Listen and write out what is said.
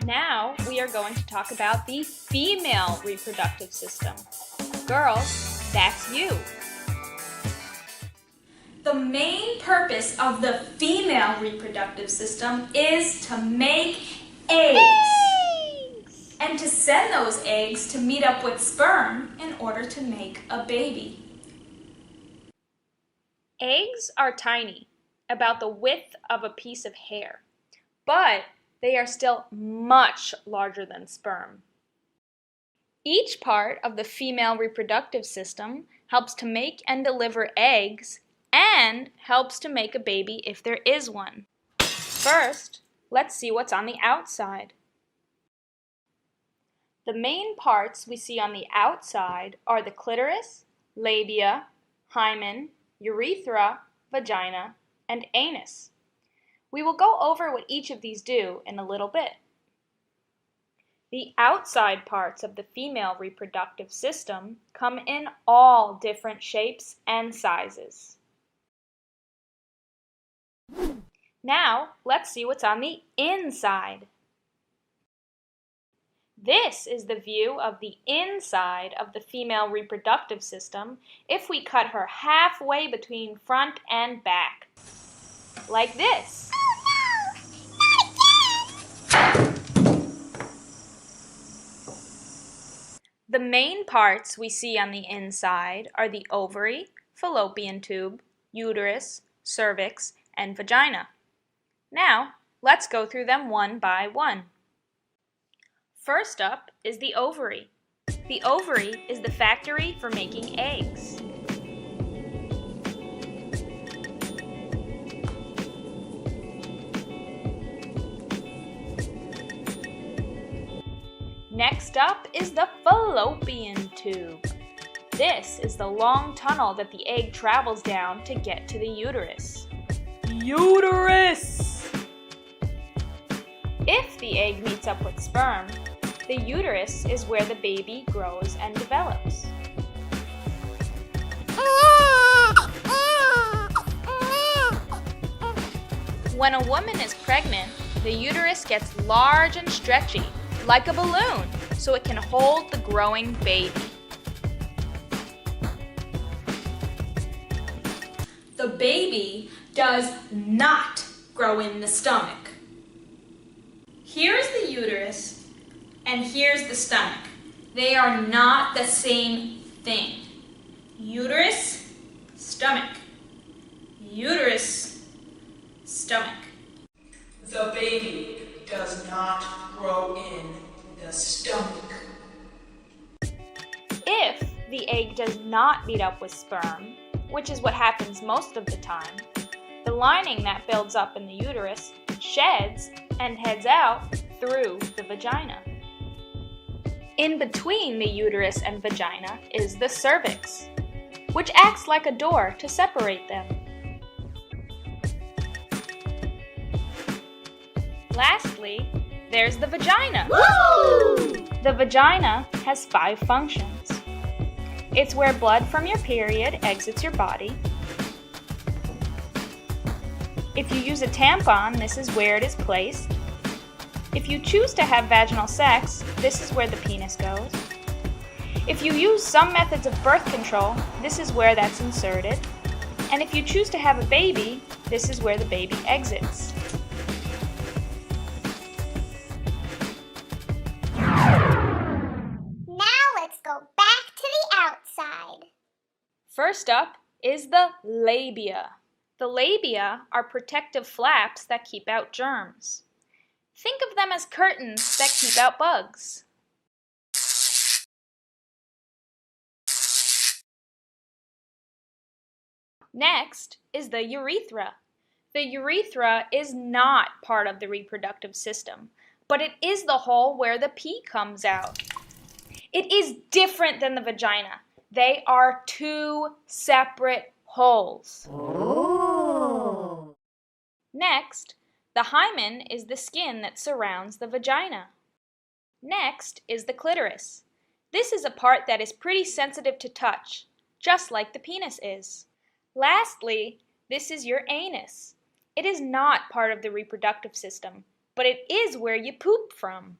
Now we are going to talk about the female reproductive system. Girls, that's you. The main purpose of the female reproductive system is to make eggs. And to send those eggs to meet up with sperm in order to make a baby. Eggs are tiny, about the width of a piece of hair, but they are still much larger than sperm. Each part of the female reproductive system helps to make and deliver eggs and helps to make a baby if there is one. First, let's see what's on the outside. The main parts we see on the outside are the clitoris, labia, hymen, urethra, vagina, and anus. We will go over what each of these do in a little bit. The outside parts of the female reproductive system come in all different shapes and sizes. Now, let's see what's on the inside. This is the view of the inside of the female reproductive system if we cut her halfway between front and back, like this. The main parts we see on the inside are the ovary, fallopian tube, uterus, cervix, and vagina. Now, let's go through them one by one. First up is the ovary. The ovary is the factory for making eggs. Next up is the fallopian tube. This is the long tunnel that the egg travels down to get to the uterus. Uterus! If the egg meets up with sperm, the uterus is where the baby grows and develops. When a woman is pregnant, the uterus gets large and stretchy, like a balloon, so it can hold the growing baby. The baby does not grow in the stomach. Here's the uterus and here's the stomach. They are not the same thing. Uterus, stomach. Uterus, stomach. The baby does not grow in the stomach. If the egg does not meet up with sperm, which is what happens most of the time, the lining that builds up in the uterus sheds and heads out through the vagina. In between the uterus and vagina is the cervix, which acts like a door to separate them. Lastly, there's the vagina. Woo! The vagina has 5 functions. It's where blood from your period exits your body. If you use a tampon, this is where it is placed. If you choose to have vaginal sex, this is where the penis goes. If you use some methods of birth control, this is where that's inserted. And if you choose to have a baby, this is where the baby exits. First up is the labia. The labia are protective flaps that keep out germs. Think of them as curtains that keep out bugs. Next is the urethra. The urethra is not part of the reproductive system, but it is the hole where the pee comes out. It is different than the vagina. They are 2 separate holes. Oh. Next, the hymen is the skin that surrounds the vagina. Next is the clitoris. This is a part that is pretty sensitive to touch, just like the penis is. Lastly, this is your anus. It is not part of the reproductive system, but it is where you poop from.